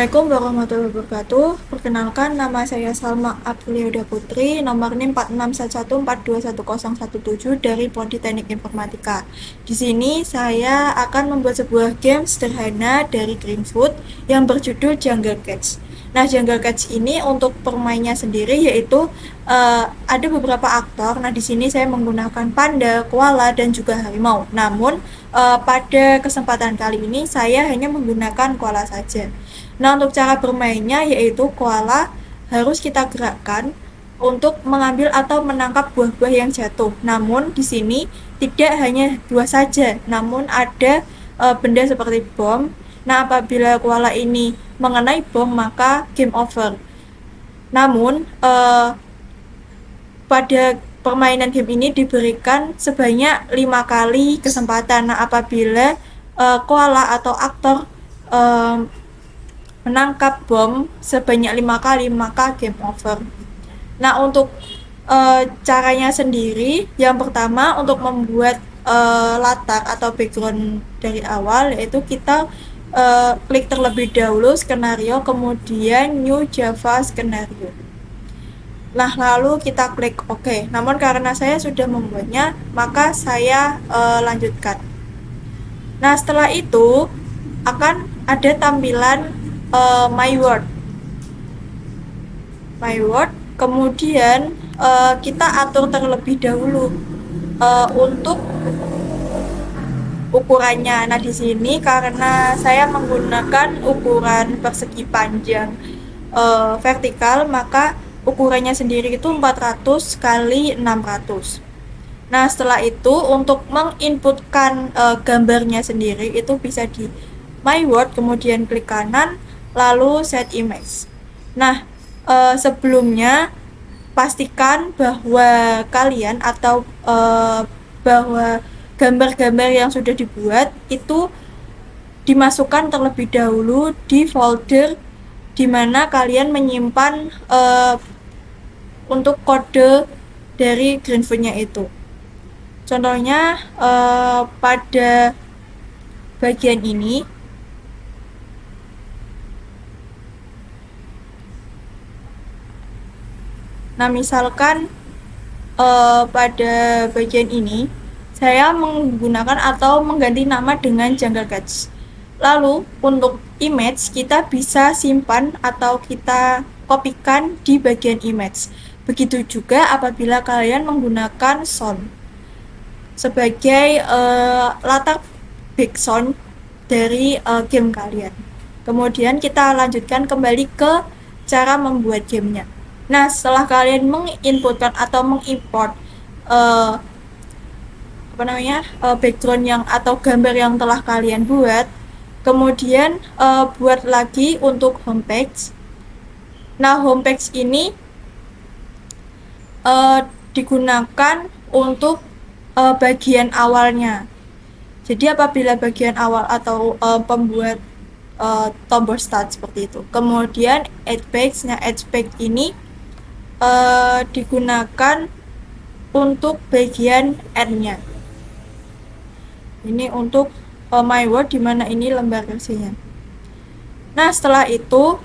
Assalamualaikum warahmatullahi wabarakatuh. Perkenalkan, nama saya Salma Apriliuda Putri, nomor NIM 4611421017 dari Prodi Teknik Informatika. Di sini saya akan membuat sebuah game sederhana dari Greenfood yang berjudul Jungle Cats. Nah, Jungle Cats ini untuk permainnya sendiri yaitu ada beberapa aktor. Nah, di sini saya menggunakan panda, koala, dan juga harimau. Namun pada kesempatan kali ini saya hanya menggunakan koala saja. Nah, untuk cara bermainnya yaitu koala harus kita gerakkan untuk mengambil atau menangkap buah-buah yang jatuh. Namun di sini tidak hanya dua saja, namun ada benda seperti bom. Nah, apabila koala ini mengenai bom maka game over. Namun pada permainan game ini diberikan sebanyak 5 kali kesempatan. Nah, apabila koala atau aktor menangkap bom sebanyak 5 kali maka game over. Nah, untuk caranya sendiri, yang pertama untuk membuat latar atau background dari awal yaitu kita klik terlebih dahulu skenario, kemudian new Java skenario. Nah, lalu kita klik OK. Namun karena saya sudah membuatnya, maka saya lanjutkan. Nah, setelah itu akan ada tampilan my word, kemudian kita atur terlebih dahulu untuk ukurannya. Nah, di sini karena saya menggunakan ukuran persegi panjang vertikal, maka ukurannya sendiri itu 400 kali 600. Nah, setelah itu untuk menginputkan gambarnya sendiri itu bisa di my word, kemudian klik kanan, lalu set image. Nah, sebelumnya pastikan bahwa kalian atau bahwa gambar-gambar yang sudah dibuat itu dimasukkan terlebih dahulu di folder di mana kalian menyimpan untuk kode dari Greenfood-nya itu. Contohnya pada bagian ini. Nah, misalkan pada bagian ini saya menggunakan atau mengganti nama dengan Jungle Cats. Lalu untuk image kita bisa simpan atau kita kopikan di bagian image. Begitu juga apabila kalian menggunakan sound sebagai latar background dari game kalian. Kemudian kita lanjutkan kembali ke cara membuat gamenya. Nah, setelah kalian menginputkan atau mengimport background yang atau gambar yang telah kalian buat, kemudian buat lagi untuk homepage. Nah, homepage ini digunakan untuk bagian awalnya. Jadi apabila bagian awal atau pembuat tombol start seperti itu. Kemudian add page. Nah, add page ini digunakan untuk bagian add-nya. Ini untuk my word di mana ini lembar versinya. Nah, setelah itu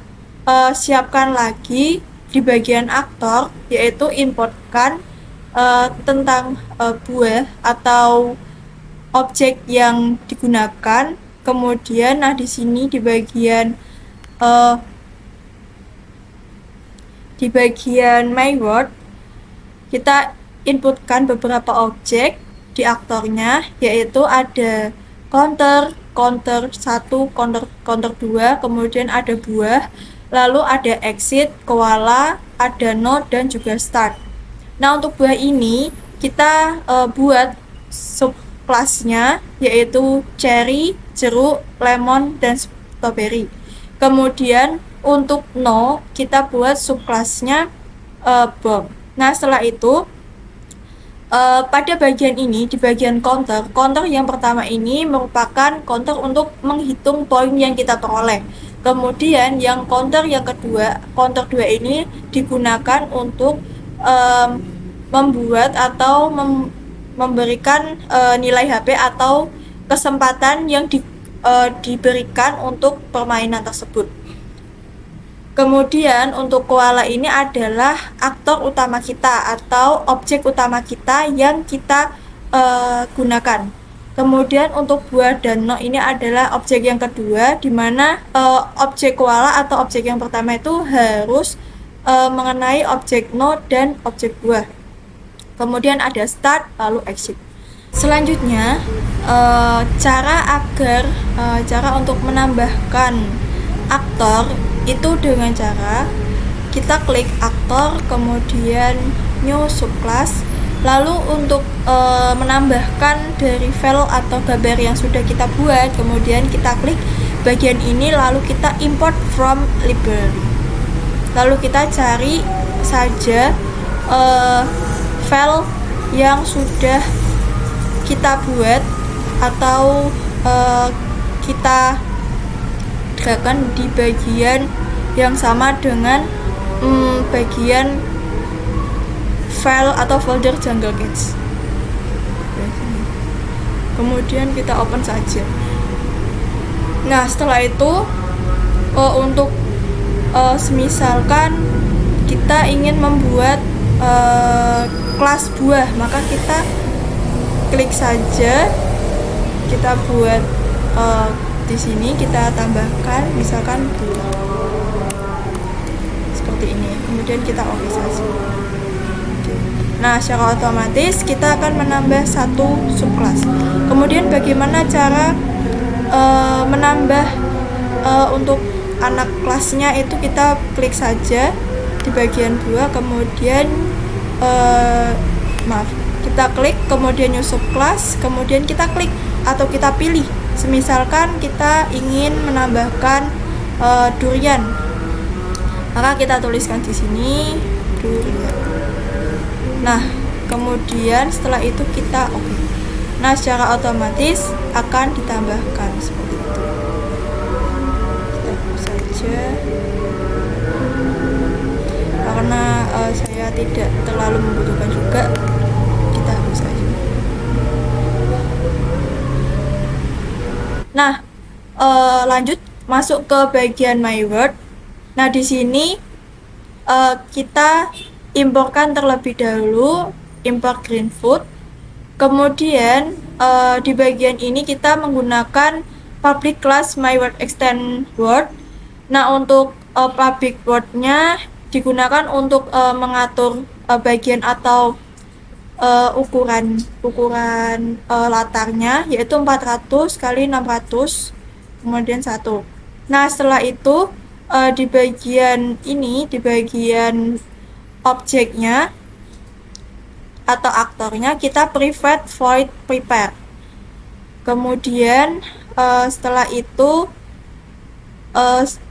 siapkan lagi di bagian aktor, yaitu importkan tentang buah atau objek yang digunakan. Kemudian nah di sini di bagian my word kita inputkan beberapa objek di aktornya, yaitu ada counter 1, counter 2, kemudian ada buah, lalu ada exit, koala, ada node, dan juga start. Nah, untuk buah ini kita buat subclassnya, yaitu cherry, jeruk, lemon, dan strawberry. Kemudian untuk no kita buat subclassnya bomb. Nah, setelah itu pada bagian ini di bagian counter yang pertama ini merupakan counter untuk menghitung poin yang kita peroleh. Kemudian yang counter dua ini digunakan untuk membuat atau memberikan nilai HP atau kesempatan yang diberikan untuk permainan tersebut. Kemudian untuk koala ini adalah aktor utama kita atau objek utama kita yang kita gunakan. Kemudian untuk buah dan no ini adalah objek yang kedua, di mana objek koala atau objek yang pertama itu harus mengenai objek no dan objek buah. Kemudian ada start lalu exit. Selanjutnya cara untuk menambahkan aktor itu dengan cara kita klik aktor, kemudian new subclass, lalu untuk menambahkan dari file atau gambar yang sudah kita buat, kemudian kita klik bagian ini lalu kita import from library, lalu kita cari saja file yang sudah kita buat atau kita gerakan di bagian yang sama dengan bagian file atau folder Jungle Cats. Kemudian kita open saja. Nah, setelah itu untuk semisalkan kita ingin membuat kelas buah, maka kita klik saja, kita buat di sini, kita tambahkan misalkan buah seperti ini, kemudian kita oke saja. Nah, secara otomatis kita akan menambah satu subclass. Kemudian bagaimana cara menambah untuk anak kelasnya itu, kita klik saja di bagian buah, kemudian kita klik, kemudian new subclass, kemudian kita klik atau kita pilih. Semisalkan kita ingin menambahkan durian, maka kita tuliskan di sini durian. Nah, kemudian setelah itu kita oke. Nah, secara otomatis akan ditambahkan seperti itu. Kita hapus saja karena saya tidak terlalu membutuhkan juga, kita hapus saja. Nah, lanjut masuk ke bagian my word. Nah, di sini kita imporkan terlebih dahulu, import green food. Kemudian di bagian ini kita menggunakan public class my word extend word. Nah, untuk public word-nya digunakan untuk mengatur bagian atau ukuran latarnya, yaitu 400 kali 600 kemudian 1. Nah, setelah itu di bagian ini, di bagian objeknya atau aktornya, kita private void prepare. Kemudian setelah itu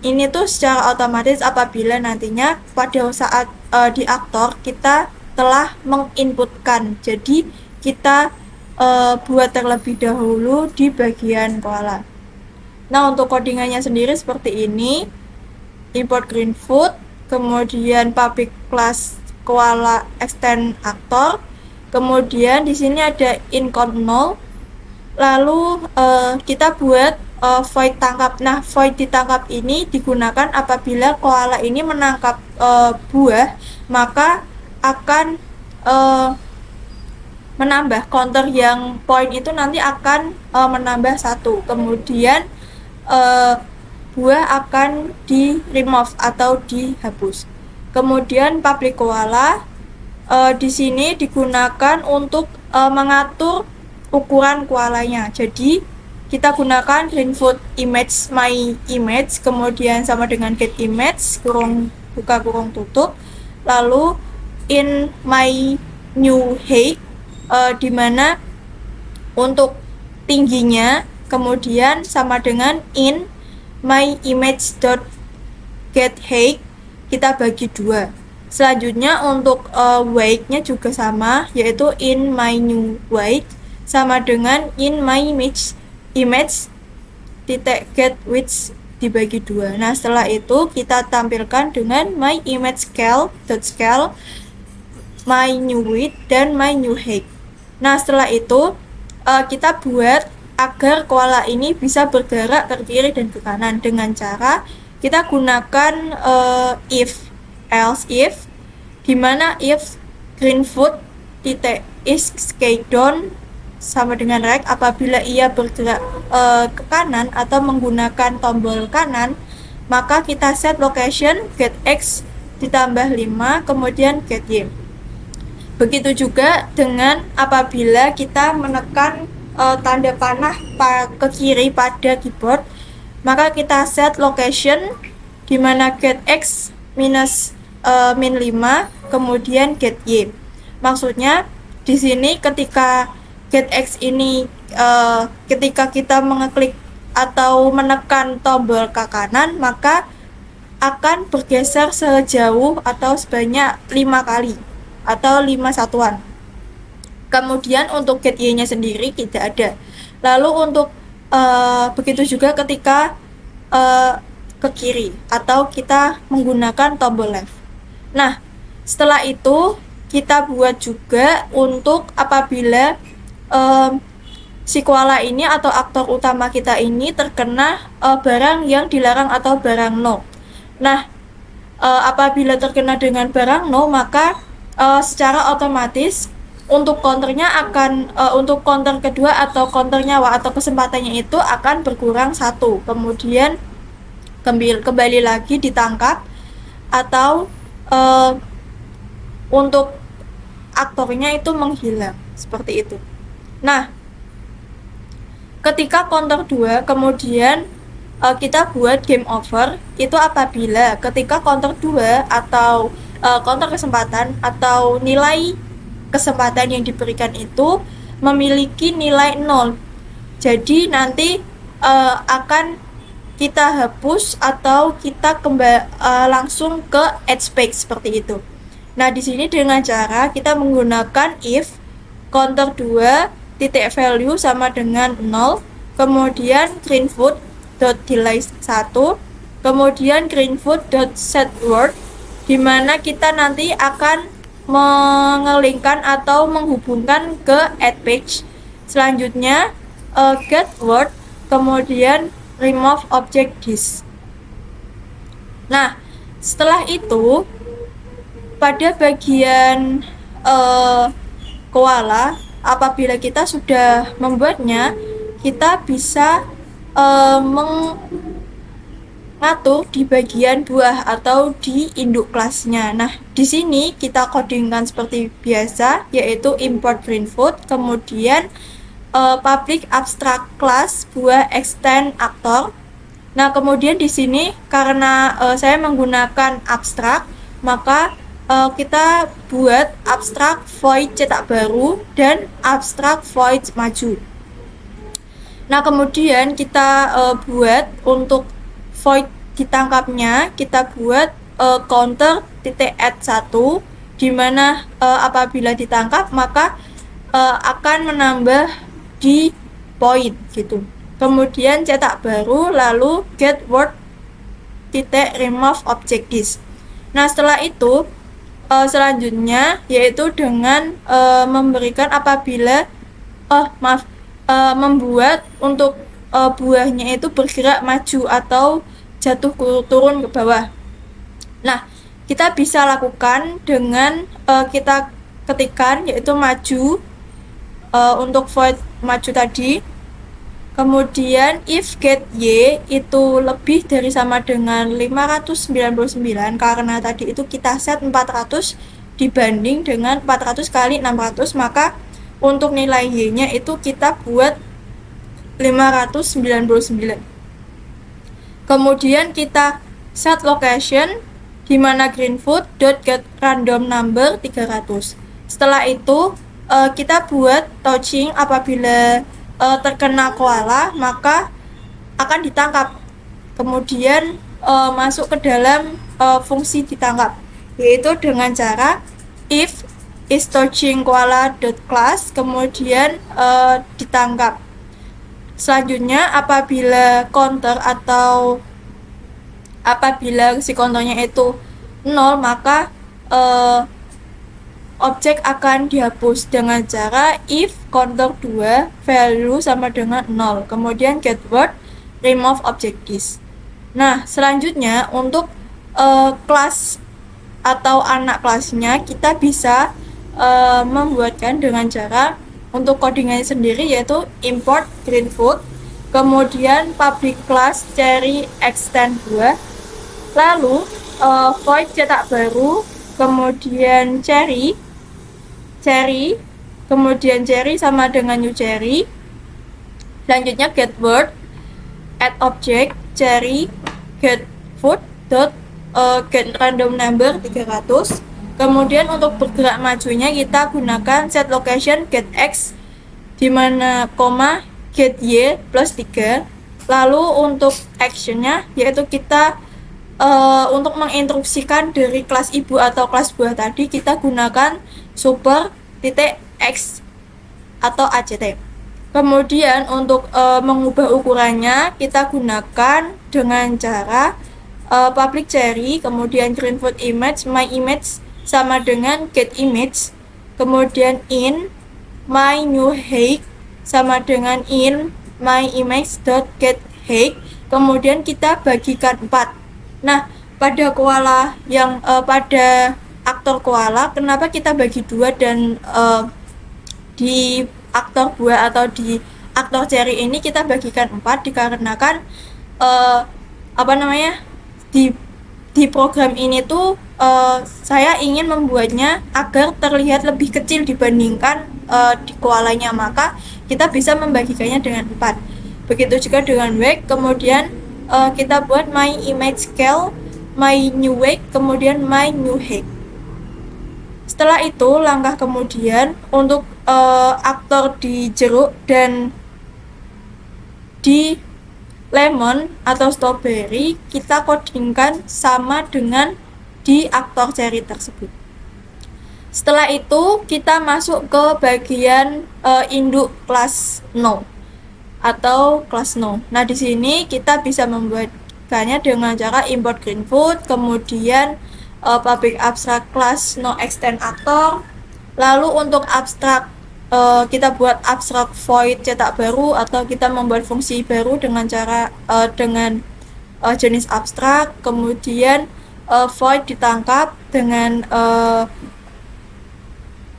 ini tuh secara otomatis apabila nantinya pada saat di aktor kita telah menginputkan, jadi kita buat terlebih dahulu di bagian koala. Nah, untuk codingannya sendiri seperti ini, import green food, kemudian public class koala extend aktor, kemudian di sini ada in count 0, lalu kita buat void tangkap. Nah, void ditangkap ini digunakan apabila koala ini menangkap buah, maka akan menambah counter yang point itu nanti akan menambah 1. Kemudian buah akan di remove atau dihapus. Kemudian public koala di sini digunakan untuk mengatur ukuran koalanya. Jadi kita gunakan green food image my image, kemudian sama dengan get image kurung buka kurung tutup, lalu in my new height dimana untuk tingginya, kemudian sama dengan in my image dot get height, kita bagi 2. Selanjutnya untuk weight-nya juga sama, yaitu in my new weight sama dengan in my image titik get width dibagi 2. Nah, setelah itu kita tampilkan dengan my image scale dot scale, my new width dan my new height. Nah, setelah itu kita buat agar koala ini bisa bergerak ke kiri dan ke kanan dengan cara kita gunakan if, else if, dimana if Greenfoot titik is skate down sama dengan rect apabila ia bergerak ke kanan atau menggunakan tombol kanan, maka kita set location get x ditambah 5 kemudian get y. Begitu juga dengan apabila kita menekan tanda panah ke kiri pada keyboard, maka kita set location dimana get x minus min 5 kemudian get y. Maksudnya di sini ketika get x ini ketika kita mengeklik atau menekan tombol ke kanan, maka akan bergeser sejauh atau sebanyak 5 kali atau 5 satuan. Kemudian untuk get y nya sendiri tidak ada. Lalu untuk begitu juga ketika ke kiri atau kita menggunakan tombol left. Nah, setelah itu kita buat juga untuk apabila si koala ini atau aktor utama kita ini terkena barang yang dilarang atau barang no. Nah, apabila terkena dengan barang no, maka secara otomatis untuk counternya akan untuk counter kedua atau counter nyawa atau kesempatannya itu akan berkurang 1, kemudian kembali lagi ditangkap atau untuk aktornya itu menghilang seperti itu. Nah, ketika counter 2 kemudian kita buat game over itu apabila ketika counter 2 atau counter kesempatan atau nilai kesempatan yang diberikan itu memiliki nilai 0. Jadi nanti akan kita hapus atau kita langsung ke edge page seperti itu. Nah, di sini dengan cara kita menggunakan if counter 2 titik value sama dengan 0, kemudian greenfoot dot delay 1, kemudian greenfoot dot set word, di mana kita nanti akan mengelingkan atau menghubungkan ke add page. Selanjutnya get word, kemudian remove object this. Nah, setelah itu pada bagian koala, apabila kita sudah membuatnya, kita bisa mengatur di bagian buah atau di induk kelasnya. Nah, di sini kita codingkan seperti biasa, yaitu import greenfoot, kemudian public abstract class buah extend actor. Nah, kemudian di sini karena saya menggunakan abstrak, maka kita buat abstrak void cetak baru dan abstrak void maju. Nah, kemudian kita buat untuk void ditangkapnya, kita buat counter titik add 1, di mana apabila ditangkap maka akan menambah di point gitu. Kemudian cetak baru, lalu get word titik remove object this. Nah, setelah itu selanjutnya yaitu dengan memberikan apabila membuat untuk buahnya itu bergerak maju atau jatuh turun ke bawah. Nah, kita bisa lakukan dengan kita ketikkan yaitu maju untuk void maju tadi. Kemudian if get y itu lebih dari sama dengan 599 karena tadi itu kita set 400 dibanding dengan 400 kali 600, maka untuk nilai y nya itu kita buat 599. Kemudian kita set location di mana greenfoot dot get random number 300. Setelah itu kita buat touching apabila terkena koala maka akan ditangkap, kemudian masuk ke dalam fungsi ditangkap, yaitu dengan cara if is touching koala dot class kemudian ditangkap. Selanjutnya apabila counter atau apabila si counternya itu 0 maka objek akan dihapus dengan cara if counter 2 value sama dengan 0, kemudian get word remove object this. Nah, selanjutnya untuk kelas atau anak kelasnya kita bisa membuatkan dengan cara untuk codingannya sendiri, yaitu import Greenfoot, kemudian public class cherry extend 2, lalu void cetak baru, kemudian cherry, kemudian cherry sama dengan new cherry. Selanjutnya get word, add object, cherry, get food, get random number 300. Kemudian untuk bergerak majunya kita gunakan set location get x, dimana koma get y plus 3. Lalu untuk actionnya yaitu kita untuk menginstruksikan dari kelas ibu atau kelas buah tadi, kita gunakan super titik x atau act. Kemudian untuk mengubah ukurannya kita gunakan dengan cara public cherry, kemudian Greenfoot image, my image sama dengan get image, kemudian in my new height sama dengan in my image dot get height, kemudian kita bagikan 4. Nah, pada koala yang pada aktor koala, kenapa kita bagi 2 dan di aktor buah atau di aktor cherry ini kita bagikan 4? Dikarenakan apa namanya, di program ini tuh saya ingin membuatnya agar terlihat lebih kecil dibandingkan di koalanya, maka kita bisa membagikannya dengan 4. Begitu juga dengan weight, kemudian kita buat my image scale, my new weight, kemudian my new height. Setelah itu langkah kemudian untuk aktor di jeruk dan di lemon atau strawberry kita codingkan sama dengan di aktor cherry tersebut. Setelah itu kita masuk ke bagian induk kelas no atau kelas no. Nah, di sini kita bisa membuatkannya dengan cara import Greenfoot, kemudian public abstract class no extend actor. Lalu untuk abstrak kita buat abstract void cetak baru, atau kita membuat fungsi baru dengan cara dengan jenis abstrak, kemudian void ditangkap dengan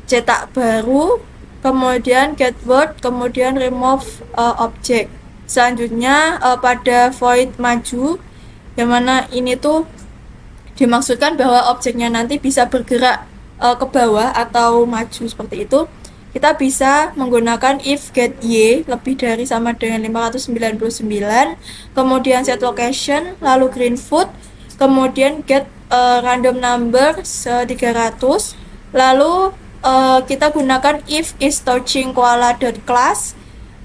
cetak baru, kemudian get word, kemudian remove object. Selanjutnya pada void maju, yang mana ini tuh dimaksudkan bahwa objeknya nanti bisa bergerak ke bawah atau maju seperti itu. Kita bisa menggunakan if get y lebih dari sama dengan 599, kemudian set location, lalu Greenfoot, kemudian get random number 300, lalu kita gunakan if is touching koala.class.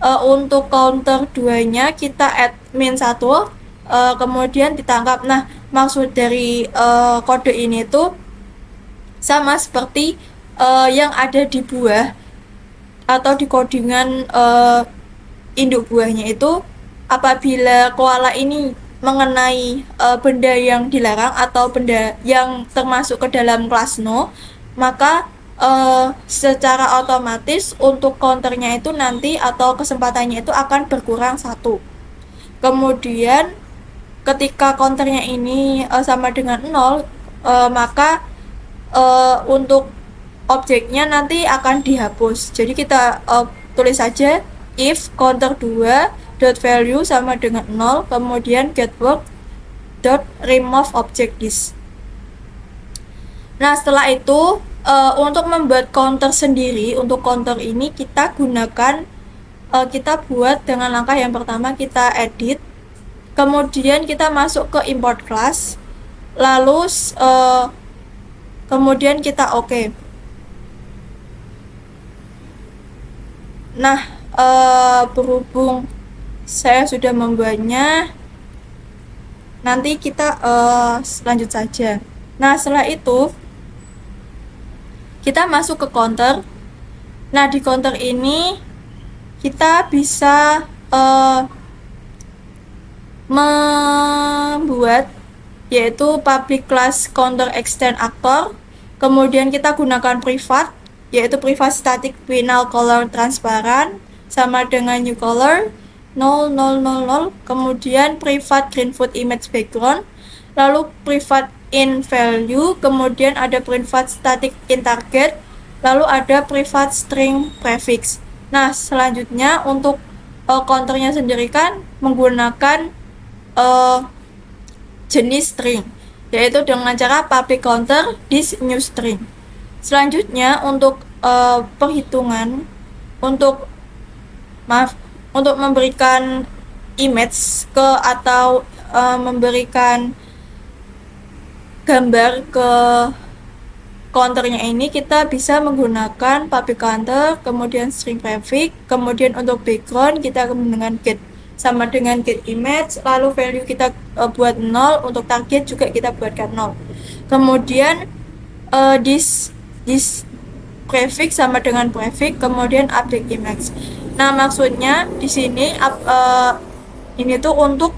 Untuk counter 2 nya kita add min 1, kemudian ditangkap. Nah, maksud dari kode ini tuh sama seperti yang ada di buah atau di codingan induk buahnya itu. Apabila koala ini mengenai benda yang dilarang atau benda yang termasuk ke dalam kelas no, maka secara otomatis untuk counternya itu nanti atau kesempatannya itu akan berkurang 1. Kemudian ketika counternya ini sama dengan 0, maka untuk objeknya nanti akan dihapus. Jadi kita tulis saja if counter 2 dot value sama dengan 0, kemudian get word dot remove object this. Nah, setelah itu untuk membuat counter sendiri, untuk counter ini kita gunakan kita buat dengan langkah yang pertama, kita edit, kemudian kita masuk ke import class, lalu kemudian kita oke. Nah, berhubung saya sudah membuatnya, nanti kita lanjut saja. Nah, setelah itu kita masuk ke counter. Nah, di counter ini kita bisa membuat yaitu public class counter extend actor, kemudian kita gunakan privat yaitu privat static final color transparan sama dengan new color, 0,000, kemudian private greenfoot image background, lalu private in value, kemudian ada private static in target, lalu ada private string prefix. Nah, selanjutnya untuk counternya sendiri kan menggunakan jenis string, yaitu dengan cara public counter this new string. Selanjutnya untuk perhitungan untuk memberikan image ke atau memberikan gambar ke counternya ini, kita bisa menggunakan public counter, kemudian string prefix, kemudian untuk background kita dengan get sama dengan get image, lalu value kita buat 0, untuk target juga kita buatkan 0. Kemudian this prefix sama dengan prefix, kemudian update image. Nah, maksudnya di sini ini tuh untuk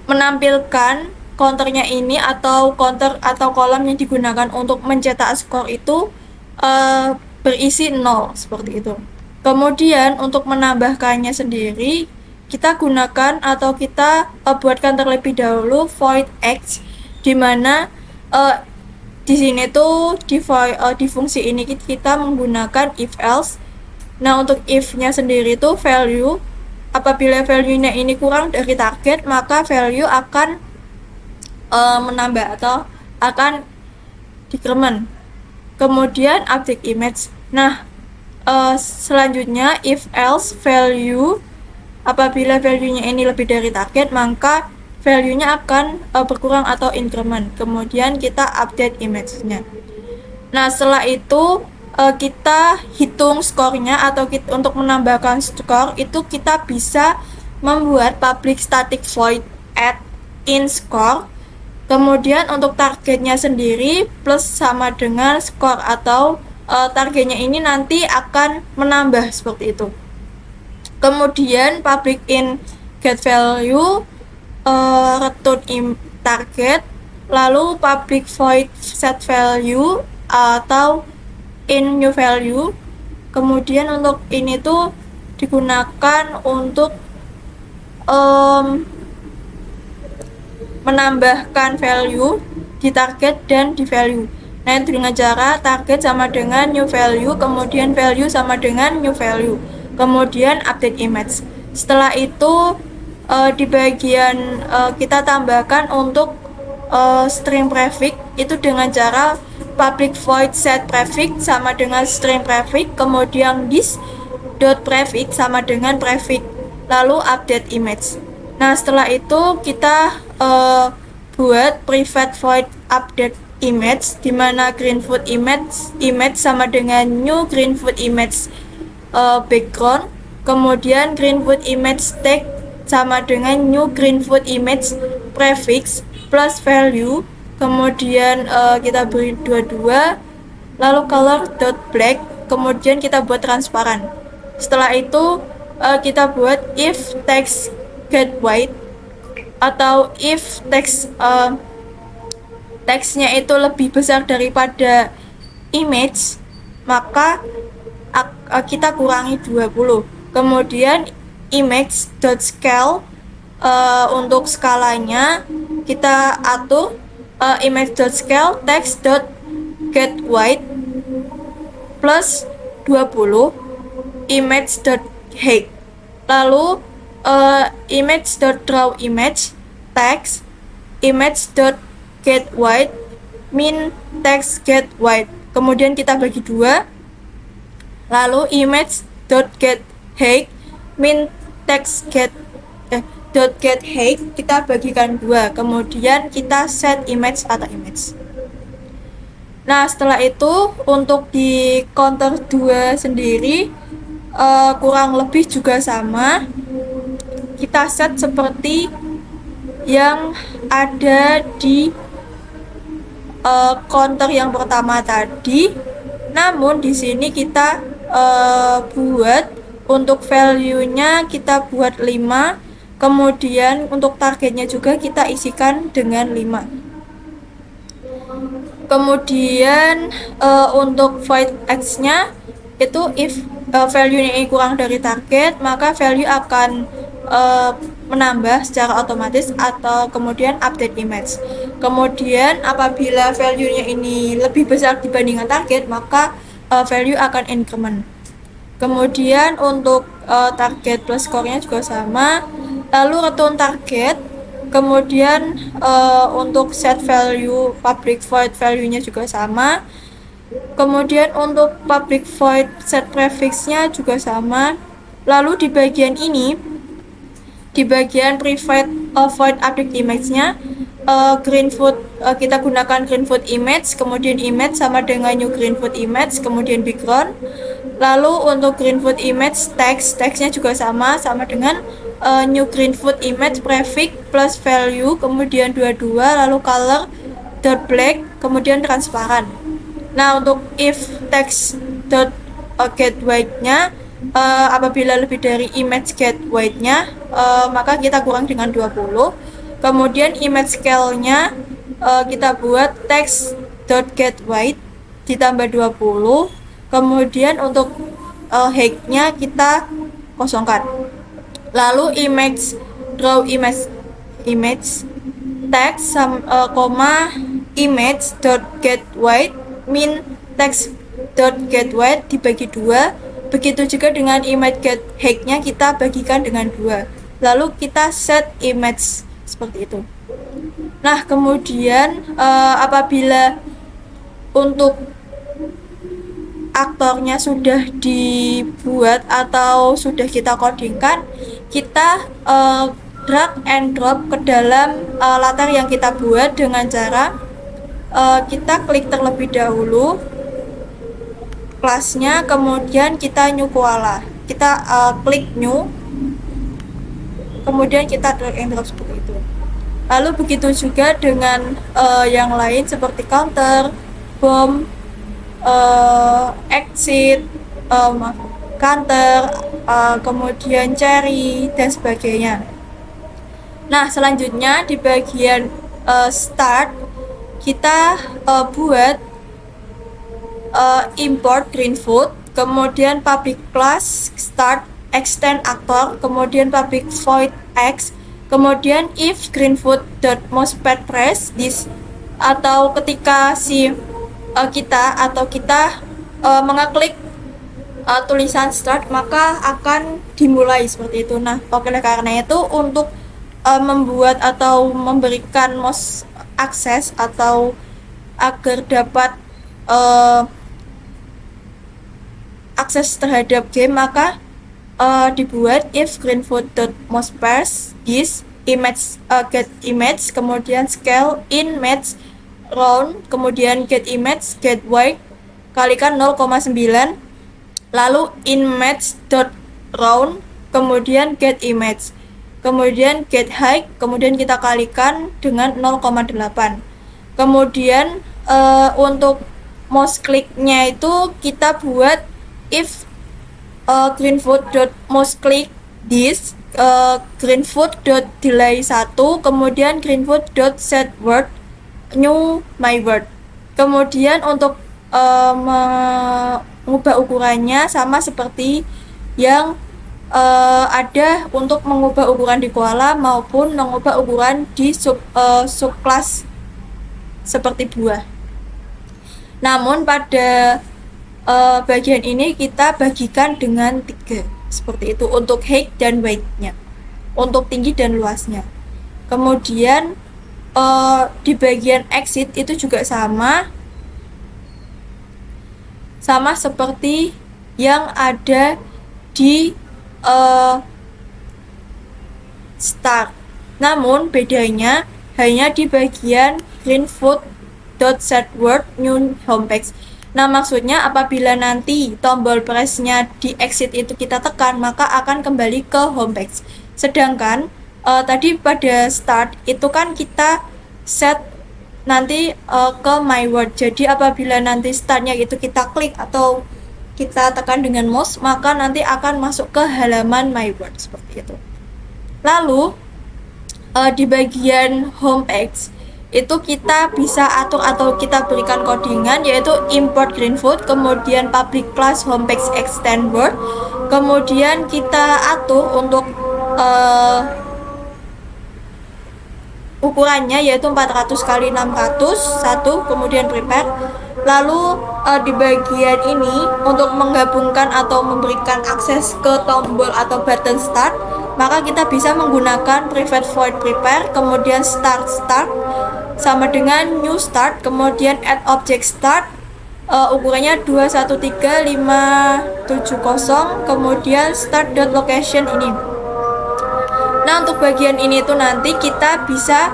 menampilkan counternya ini atau counter atau kolom yang digunakan untuk mencetak skor itu berisi 0 seperti itu. Kemudian untuk menambahkannya sendiri kita gunakan atau kita buatkan terlebih dahulu void x, di mana di sini tuh di fungsi ini kita menggunakan if else. Nah, untuk if-nya sendiri tuh value, apabila value-nya ini kurang dari target, maka value akan menambah atau akan decrement. Kemudian update image. Nah, selanjutnya if else value, apabila value-nya ini lebih dari target, maka value-nya akan berkurang atau increment. Kemudian kita update image-nya. Nah, setelah itu kita hitung skornya atau untuk menambahkan skor itu kita bisa membuat public static void add in score. Kemudian untuk targetnya sendiri plus sama dengan skor atau targetnya ini nanti akan menambah seperti itu. Kemudian public in get value, return in target, lalu public void set value atau in new value. Kemudian untuk ini tuh digunakan untuk menambahkan value di target dan di value. Nah, itu dengan cara target sama dengan new value, kemudian value sama dengan new value, kemudian update image. Setelah itu di bagian kita tambahkan untuk string prefix itu dengan cara public void set prefix sama dengan string prefix, kemudian this dot prefix sama dengan prefix, lalu update image. Nah, setelah itu kita buat private void update image, di mana greenfoot image sama dengan new greenfoot image background, kemudian greenfoot image tag sama dengan new greenfoot image prefix plus value, kemudian kita beri dua-dua, lalu color dot black, kemudian kita buat transparan. Setelah itu kita buat if text get white, atau if teksnya itu lebih besar daripada image, maka kita kurangi 20. Kemudian image.scale, untuk skalanya kita atur image.scale text.getWhite plus 20 image.height, lalu image.drawImage text image.getWhite min text getWhite, kemudian kita bagi dua, lalu image.getHeight min text .getHeight kita bagikan dua, kemudian kita set image atau image. Nah, setelah itu untuk di counter 2 sendiri kurang lebih juga sama, kita set seperti yang ada di counter yang pertama tadi. Namun di sini kita buat untuk value-nya kita buat 5, kemudian untuk targetnya juga kita isikan dengan 5. Kemudian untuk void x-nya itu if value-nya ini kurang dari target, maka value akan menambah secara otomatis atau kemudian update image. Kemudian apabila value-nya ini lebih besar dibandingkan target, maka value akan increment. Kemudian untuk target plus score-nya juga sama. Lalu return target. Kemudian untuk set value public void value-nya juga sama. Kemudian untuk public void set prefix-nya juga sama. Lalu di bagian ini, di bagian private void update image-nya, greenfoot kita gunakan greenfoot image, kemudian image sama dengan new greenfoot image, kemudian background. Lalu untuk greenfoot image text-nya juga sama dengan new greenfoot image prefix plus value, kemudian 22, lalu color dot black, kemudian transparan. Nah, untuk if text dot get white-nya apabila lebih dari image get white-nya maka kita kurang dengan 20. Kemudian image scale-nya kita buat text dot get white ditambah 20. Kemudian untuk height-nya kita kosongkan. Lalu image draw image text image dot get white min text dot get white dibagi 2. Begitu juga dengan image get height-nya kita bagikan dengan 2. Lalu kita set image seperti itu. Nah, kemudian apabila untuk aktornya sudah dibuat atau sudah kita codingkan, kita drag and drop ke dalam latar yang kita buat dengan cara kita klik terlebih dahulu kelasnya, kemudian kita new koala, kita klik new, kemudian kita drag and drop seperti itu. Lalu begitu juga dengan yang lain seperti counter, bomb, exit, counter, kemudian cherry dan sebagainya. Nah, selanjutnya di bagian start kita buat import greenfoot, kemudian public class start extend actor, kemudian public void x, kemudian if greenfoot dot mousepad press this, atau ketika si kita mengeklik tulisan start maka akan dimulai seperti itu. Nah, oleh karena itu untuk membuat atau memberikan mouse akses atau agar dapat akses terhadap game, maka dibuat if greenfoot.mousepad this image get image, kemudian scale in match round, kemudian get image get white kalikan 0,9, lalu in match dot round, kemudian get image, kemudian get height, kemudian kita kalikan dengan 0,8. Kemudian untuk mouse click-nya itu kita buat if greenfoot.mouseclick this greenfoot.delay 1, kemudian greenfoot.setWord new my word. Kemudian untuk mengubah ukurannya sama seperti yang ada untuk mengubah ukuran di koala maupun mengubah ukuran di subclass seperti buah. Namun pada bagian ini kita bagikan dengan 3 seperti itu untuk height dan weight-nya, untuk tinggi dan luasnya. Kemudian di bagian exit itu juga sama seperti yang ada di start. Namun bedanya hanya di bagian greenfoot.setWord new homepage. Nah, maksudnya apabila nanti tombol press-nya di exit itu kita tekan, maka akan kembali ke homepage. Sedangkan tadi pada start itu kan kita set nanti ke my word. Jadi apabila nanti startnya itu kita klik atau kita tekan dengan mouse, maka nanti akan masuk ke halaman my word seperti itu. Lalu di bagian homepage itu kita bisa atur atau kita berikan codingan, yaitu import Greenfoot, kemudian public class homepage extend word, kemudian kita atur untuk ukurannya yaitu 400 kali 600 satu, kemudian prepare. Lalu di bagian ini untuk menggabungkan atau memberikan akses ke tombol atau button start, maka kita bisa menggunakan private void prepare, kemudian start sama dengan new start, kemudian add object start, ukurannya 213.570, kemudian start.location ini. Nah, untuk bagian ini tuh nanti kita bisa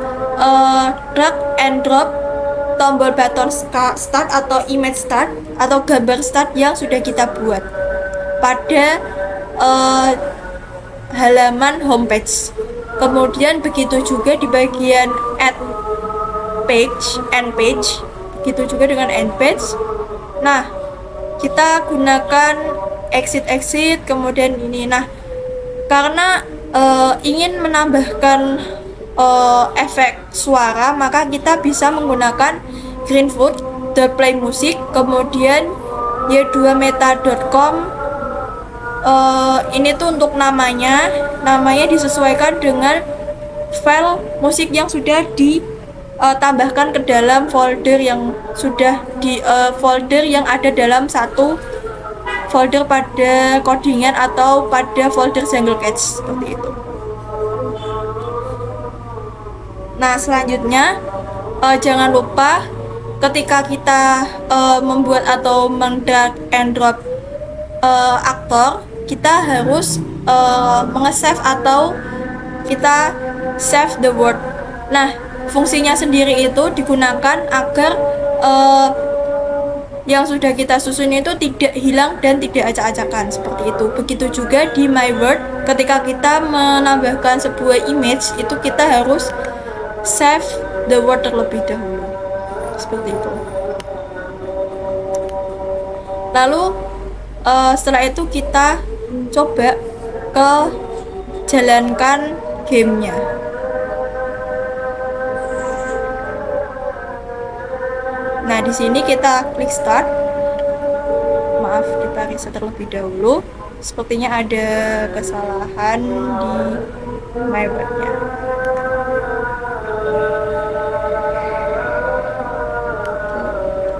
drag and drop tombol button start atau image start atau gambar start yang sudah kita buat pada halaman homepage. Kemudian begitu juga di bagian add page, end page, begitu juga dengan end page. Nah, kita gunakan exit, kemudian ini. Nah, karena ingin menambahkan efek suara, maka kita bisa menggunakan Greenfoot, The Play Music, kemudian y2meta.com. Ini tuh untuk namanya disesuaikan dengan file musik yang sudah ditambahkan ke dalam folder yang sudah folder yang ada dalam satu folder pada codingan atau pada folder Jungle Catch, seperti itu. Nah, selanjutnya jangan lupa ketika kita membuat atau drag and drop aktor, kita harus mengesave atau kita save the word. Nah, fungsinya sendiri itu digunakan agar yang sudah kita susun itu tidak hilang dan tidak acak-acakan, seperti itu. Begitu juga di My Word, ketika kita menambahkan sebuah image, itu kita harus save the word terlebih dahulu, seperti itu. Lalu setelah itu kita coba ke jalankan gamenya. Nah, di sini kita klik start. Maaf, kita reset terlebih dahulu. Sepertinya ada kesalahan di My Word-nya.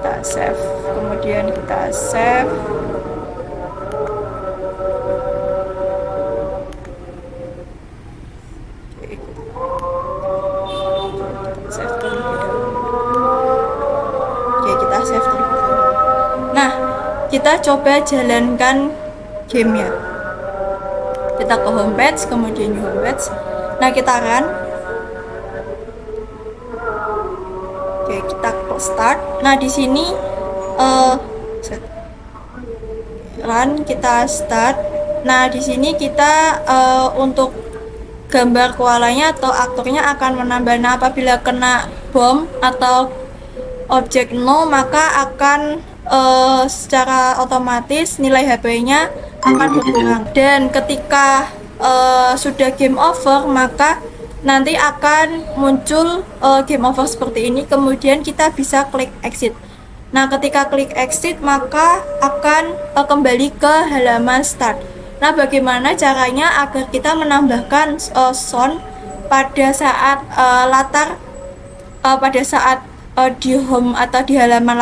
Kita save, kemudian kita save. Nah, kita coba jalankan gamenya. Kita ke homepage, kemudian new homepage. Nah, kita run. Oke, kita klik start. Nah, di sini run, kita start. Nah, di sini kita untuk gambar koalanya atau aktornya akan menambah. Nah, apabila kena bom atau objek 0, maka akan secara otomatis nilai HP-nya akan berkurang. Dan ketika sudah game over, maka nanti akan muncul game over seperti ini. Kemudian kita bisa klik exit. Nah, ketika klik exit, maka akan kembali ke halaman start. Nah, bagaimana caranya agar kita menambahkan sound pada saat pada saat di home atau di halaman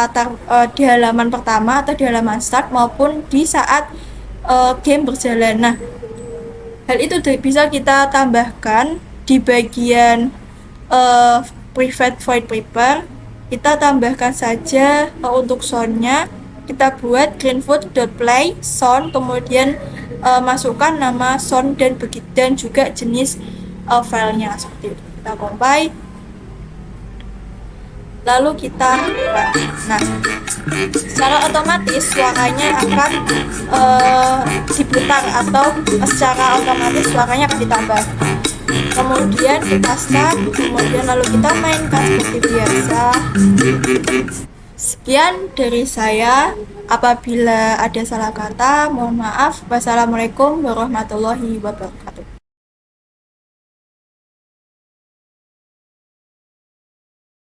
di halaman pertama atau di halaman start maupun di saat game berjalan. Nah, hal itu bisa kita tambahkan di bagian private void prepare. Kita tambahkan saja untuk soundnya. Kita buat greenfoot.play sound, kemudian masukkan nama sound dan juga jenis filenya, seperti itu. Kita compile, lalu kita run. Nah, secara otomatis suaranya akan diputar atau secara otomatis suaranya akan ditambah. Kemudian kita start, kemudian lalu kita mainkan seperti biasa. Sekian dari saya. Apabila ada salah kata, mohon maaf. Wassalamualaikum warahmatullahi wabarakatuh.